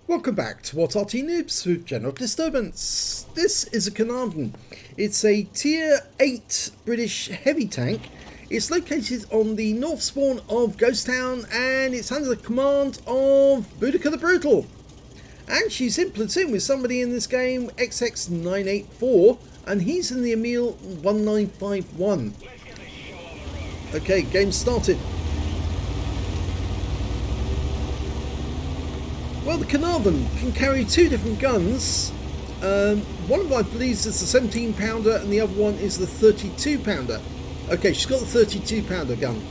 Welcome back to what Arty Noobs with General Disturbance. This is a Caernarvon. It's a tier 8 British heavy tank. It's located on the north spawn of Ghost Town and it's under the command of Boudica the Brutal. And she's in platoon with somebody in this game, XX984, and he's in the Emil 1951. Okay, game started. Well, the Caernarvon can carry two different guns. One of them, I believe, is the 17 pounder and the other one is the 32 pounder. Okay, she's got the 32 pounder gun.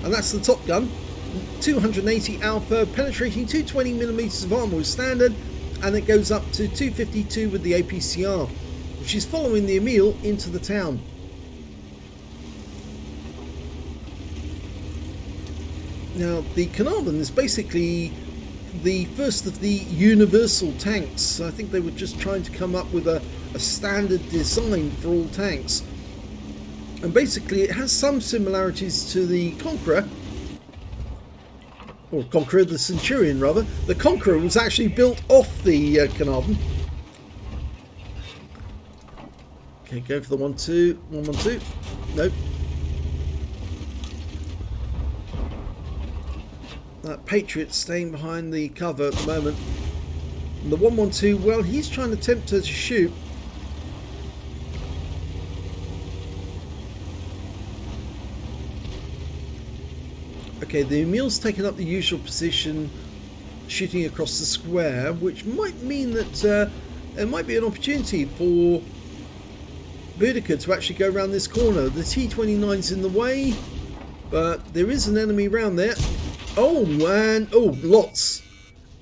And that's the top gun. 280 alpha, penetrating 220mm of armor is standard. And it goes up to 252 with the APCR. She's following the Emil into the town. Now, the Caernarvon is basically the first of the universal tanks. I think they were just trying to come up with a standard design for all tanks, and basically it has some similarities to the Conqueror, or Conqueror, the Centurion rather. The Conqueror was actually built off the Caernarvon. Okay, go for the 1-2, 1-1-2. Nope. That Patriot staying behind the cover at the moment. And the 1-1-2, well, he's trying to tempt her to shoot. Okay, the Emil's taken up the usual position, shooting across the square, which might mean that there might be an opportunity for Boudica to actually go around this corner. The T-29's in the way, but there is an enemy around there. Oh man, oh lots,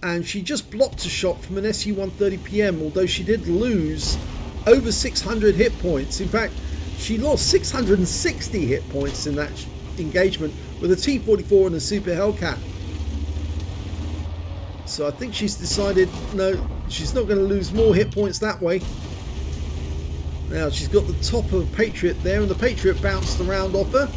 and she just blocked a shot from an SU-130PM, although she did lose over 600 hit points. In fact, she lost 660 hit points in that engagement with a T-44 and a Super Hellcat. So I think she's decided, no, she's not going to lose more hit points that way. Now she's got the top of Patriot there, and the Patriot bounced around off her.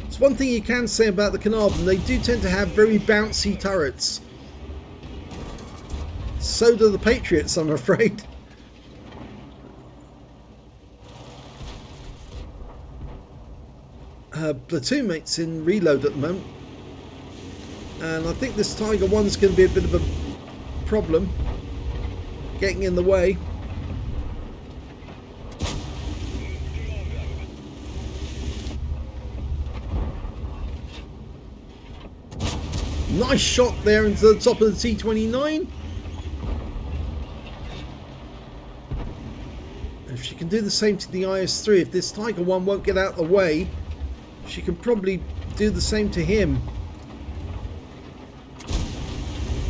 It's one thing you can say about the Caernarvon, they do tend to have very bouncy turrets. So do the Patriots, I'm afraid. Her platoon mate's in reload at the moment. And I think this Tiger 1's going to be a bit of a problem, getting in the way. Nice shot there into the top of the T-29. If she can do the same to the IS-3, if this Tiger 1 won't get out of the way, she can probably do the same to him.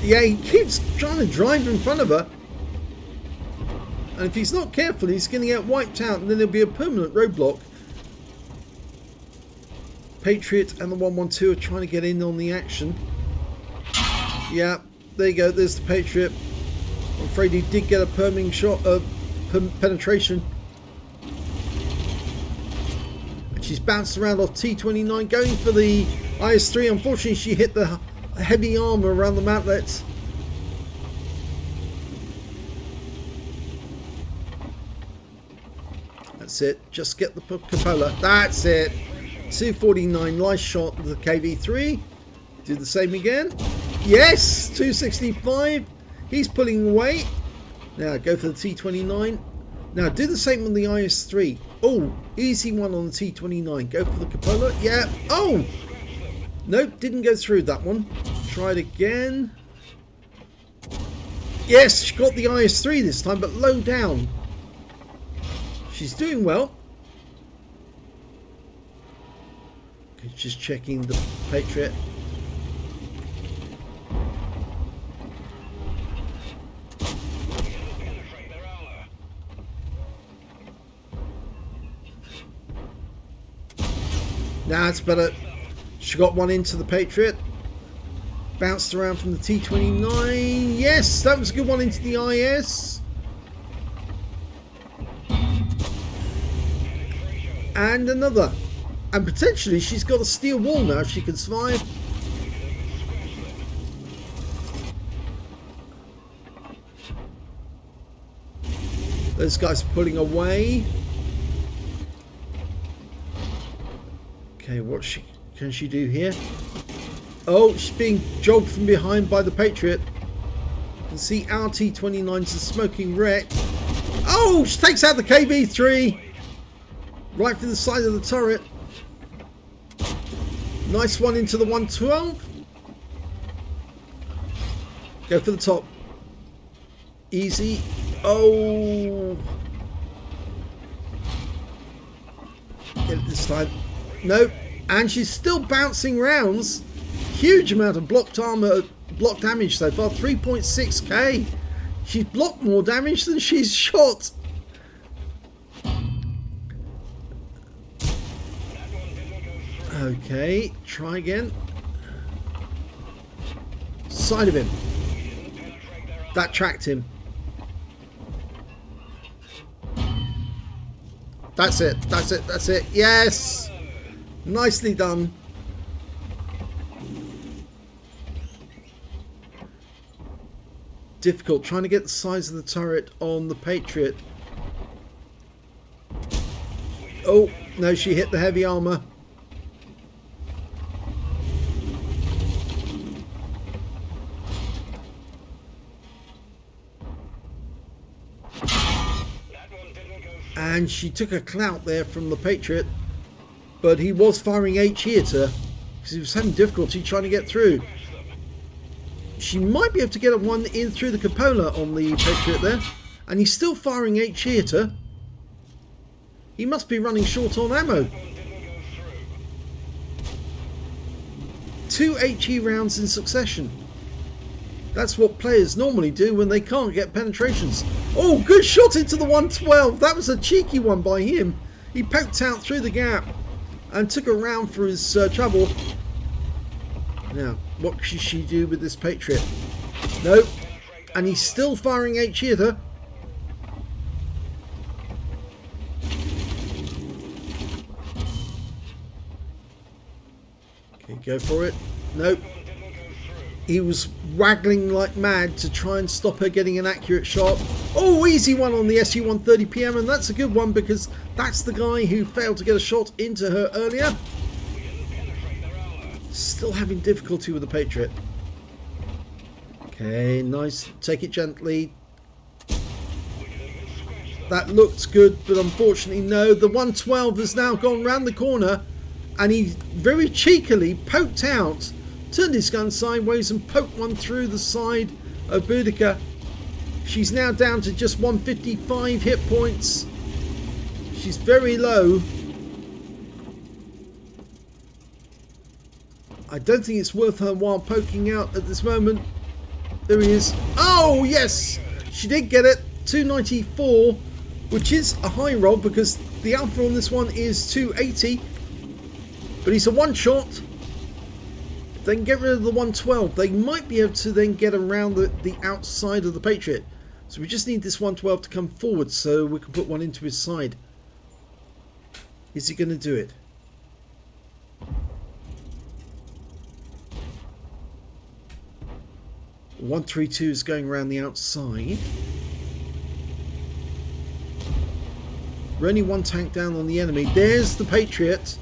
Yeah, he keeps trying to drive in front of her. And if he's not careful, he's going to get wiped out and then there'll be a permanent roadblock. Patriot and the 1-1-2 are trying to get in on the action. Yeah, there you go, there's the Patriot. I'm afraid he did get a perming shot of penetration. And she's bounced around off T-29, going for the IS-3. Unfortunately, she hit the heavy armor around the mantlets. That's it, just get the cupola. That's it. 249, nice shot with the KV-3. Do the same again. Yes, 265. He's pulling away. Now go for the T-29. Now do the same on the IS-3. Oh, easy one on the T-29. Go for the cupola. Yeah. Oh, nope, didn't go through that one. Try it again. Yes, she got the IS-3 this time, but low down. She's doing well. Okay, just checking the Patriot. Now it's better. She got one into the Patriot. Bounced around from the T-29. Yes, that was a good one into the IS. And another. And potentially she's got a steel wall now if she can survive. Those guys are pulling away. Okay, what can she do here? Oh, she's being jogged from behind by the Patriot. You can see Arty 29's a smoking wreck. Oh, she takes out the KV-3 right through the side of the turret. Nice one into the 112. Go for the top. Easy. Oh. Get it this time. Nope. And she's still bouncing rounds. Huge amount of blocked armor, block damage so far. 3.6k. She's blocked more damage than she's shot. Okay, try again. Side of him. That tracked him. That's it, that's it, that's it. Yes! Nicely done. Difficult trying to get the size of the turret on the Patriot. Oh, no, she hit the heavy armor. And she took a clout there from the Patriot, but he was firing HE at her because he was having difficulty trying to get through. She might be able to get a one in through the cupola on the Patriot there, and he's still firing HE at her. He must be running short on ammo. 2 HE rounds in succession. That's what players normally do when they can't get penetrations. Oh, good shot into the 112. That was a cheeky one by him. He poked out through the gap and took a round for his trouble. Now, what should she do with this Patriot? Nope. And he's still firing HE at her. Okay, go for it. Nope. He was waggling like mad to try and stop her getting an accurate shot. Oh, easy one on the SU-130PM, and that's a good one because that's the guy who failed to get a shot into her earlier. Still having difficulty with the Patriot. Okay, nice. Take it gently. That looked good, but unfortunately no. The 112 has now gone round the corner, and he very cheekily poked out, turned his gun sideways and poked one through the side of Boudica. She's now down to just 155 hit points. She's very low. I don't think it's worth her while poking out at this moment. There he is. Oh, yes! She did get it. 294, which is a high roll because the alpha on this one is 280. But he's a one-shot. If they can get rid of the 112, they might be able to then get around the outside of the Patriot. So we just need this 112 to come forward so we can put one into his side. Is he going to do it? .132 is going around the outside. We're only one tank down on the enemy. There's the Patriot.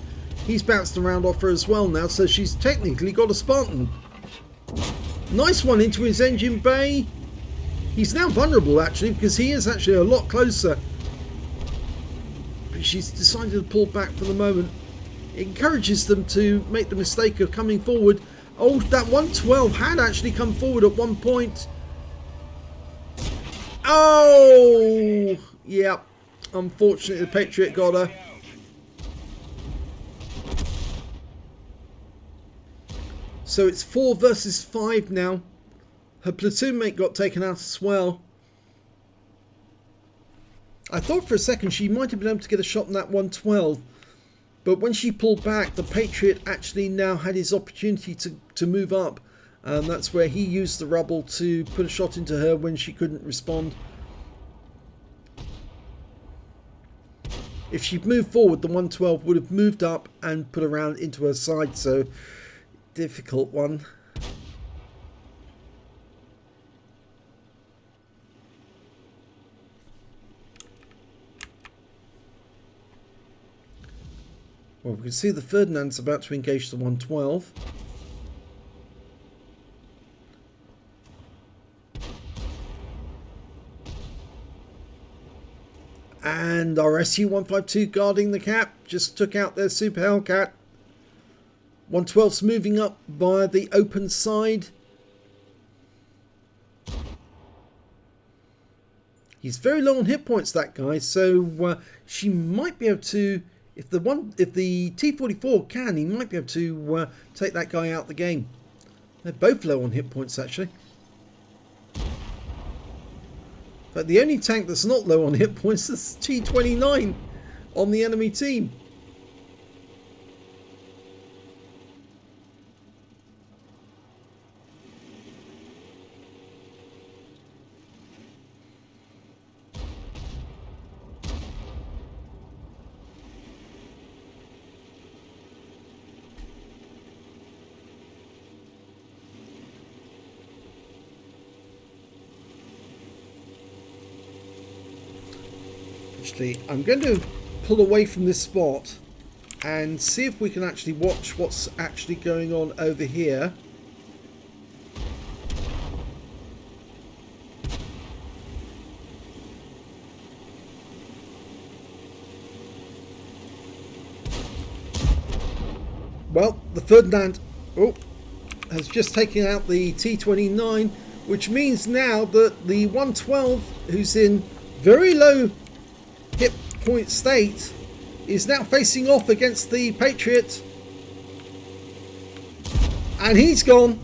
He's bounced around off her as well now, so she's technically got a Spartan. Nice one into his engine bay. He's now vulnerable actually because he is actually a lot closer. But she's decided to pull back for the moment. It encourages them to make the mistake of coming forward. Oh, that 112 had actually come forward at one point. Oh, yeah. Unfortunately, the Patriot got her. So it's 4 versus 5 now. Her platoon mate got taken out as well. I thought for a second she might have been able to get a shot on that 112. But when she pulled back, the Patriot actually now had his opportunity to move up. And that's where he used the rubble to put a shot into her when she couldn't respond. If she'd moved forward, the 112 would have moved up and put a round into her side. So, difficult one. Well, we can see the Ferdinand's about to engage the 112. And our SU-152 guarding the cap just took out their Super Hellcat. 112's moving up by the open side. He's very low on hit points, that guy, so she might be able to, if the T-44 can, he might be able to take that guy out the game. They're both low on hit points, actually. But the only tank that's not low on hit points is T-29 on the enemy team. Actually, I'm going to pull away from this spot and see if we can actually watch what's actually going on over here. Well, the Ferdinand has just taken out the T-29, which means now that the 112, who's in very low hit point state, is now facing off against the Patriot, and he's gone.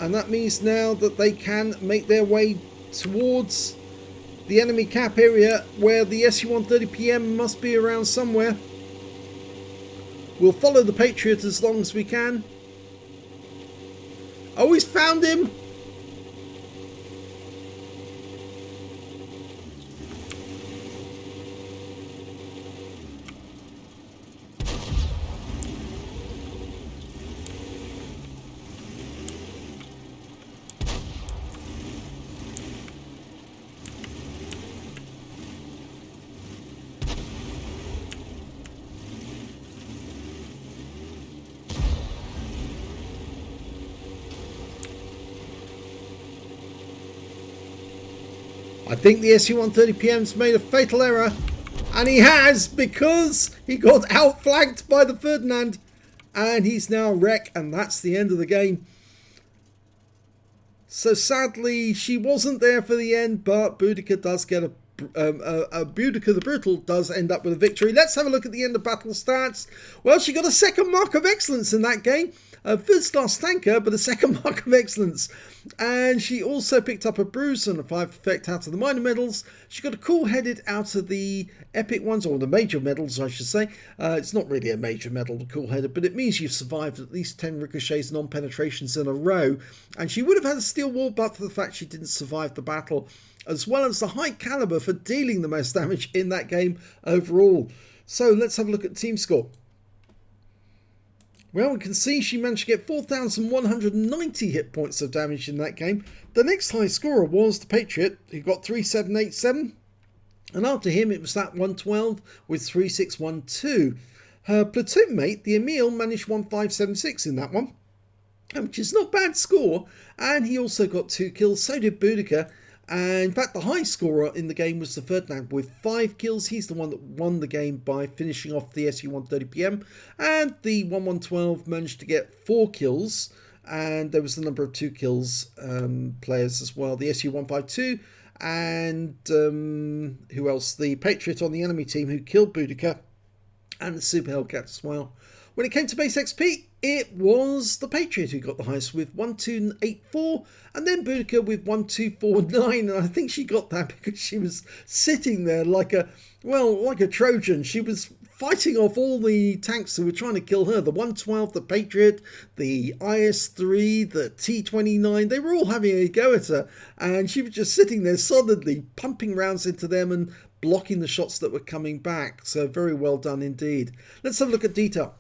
And that means now that they can make their way towards the enemy cap area, where the SU-130PM must be around somewhere. We'll follow the Patriot as long as we can. Oh, he's found him! I think the SU-130PM's made a fatal error, and he has, because he got outflanked by the Ferdinand, and he's now a wreck, and that's the end of the game. So sadly, she wasn't there for the end, but Boudica does get Boudica the Brutal does end up with a victory. Let's have a look at the end of battle stats. Well, she got a second mark of excellence in that game. A first class tanker, but a second mark of excellence. And she also picked up a bruise and a 5 effect out of the minor medals. She got a cool headed out of the epic ones, or the major medals, I should say. It's not really a major medal, the cool headed, but it means you've survived at least 10 ricochets, non-penetrations in a row. And she would have had a steel wall, but for the fact she didn't survive the battle, as well as the high caliber for dealing the most damage in that game overall. So let's have a look at team score. Well, we can see she managed to get 4,190 hit points of damage in that game. The next high scorer was the Patriot, who got 3,787. And after him, it was that 112 with 3,612. Her platoon mate, the Emil, managed 1,576 in that one, which is not a bad score. And he also got 2 kills, so did Boudica. And in fact, the high scorer in the game was the Ferdinand with 5 kills. He's the one that won the game by finishing off the SU-130PM. And the 112 managed to get 4 kills. And there was a number of 2 kills players as well. The SU-152 and who else? The Patriot on the enemy team, who killed Boudica, and the Super Hellcat as well. When it came to base XP, it was the Patriot who got the highest with 1284, and then Boudica with 1249. And I think she got that because she was sitting there like a Trojan. She was fighting off all the tanks who were trying to kill her. The 112, the Patriot, the IS-3, the T-29, they were all having a go at her, and she was just sitting there solidly pumping rounds into them and blocking the shots that were coming back. So very well done indeed. Let's have a look at detail.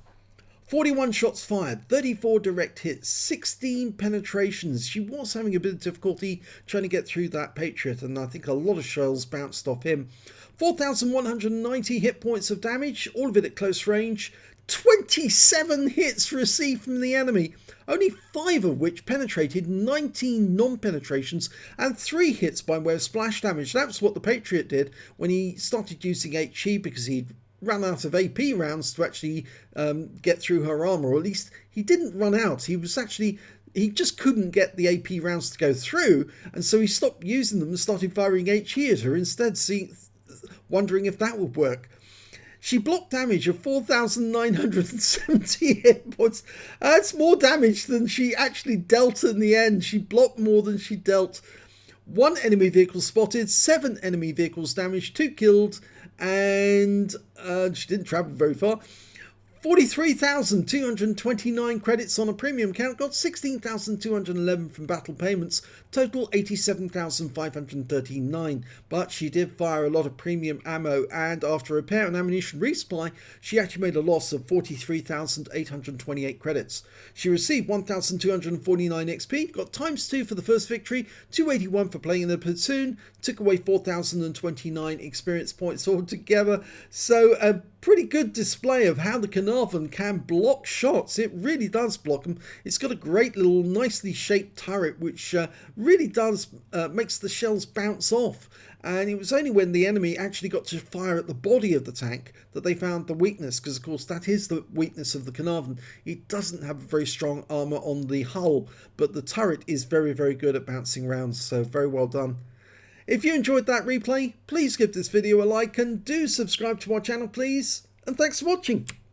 41 shots fired, 34 direct hits, 16 penetrations. She was having a bit of difficulty trying to get through that Patriot, and I think a lot of shells bounced off him. 4,190 hit points of damage, all of it at close range. 27 hits received from the enemy, only 5 of which penetrated, 19 non-penetrations, and 3 hits by way of splash damage. That's what the Patriot did when he started using HE, because he'd ran out of AP rounds to actually get through her armor, or at least he didn't run out. He just couldn't get the AP rounds to go through, and so he stopped using them and started firing HE at her instead, wondering if that would work. She blocked damage of 4,970 hit points. That's more damage than she actually dealt in the end. She blocked more than she dealt. 1 enemy vehicle spotted, 7 enemy vehicles damaged, 2 killed, and she didn't travel very far. 43,229 credits on a premium count, got 16,211 from battle payments, total 87,539, but she did fire a lot of premium ammo, and after repair and ammunition resupply, she actually made a loss of 43,828 credits. She received 1,249 XP, got ×2 for the first victory, 281 for playing in the platoon, took away 4,029 experience points altogether, so a pretty good display of how the Caernarvon can block shots. It really does block them. It's got a great little nicely shaped turret which really does makes the shells bounce off, and it was only when the enemy actually got to fire at the body of the tank that they found the weakness, because of course that is the weakness of the Caernarvon. It doesn't have a very strong armor on the hull, but the turret is very, very good at bouncing rounds, so very well done. If you enjoyed that replay, please give this video a like and do subscribe to our channel please, and thanks for watching.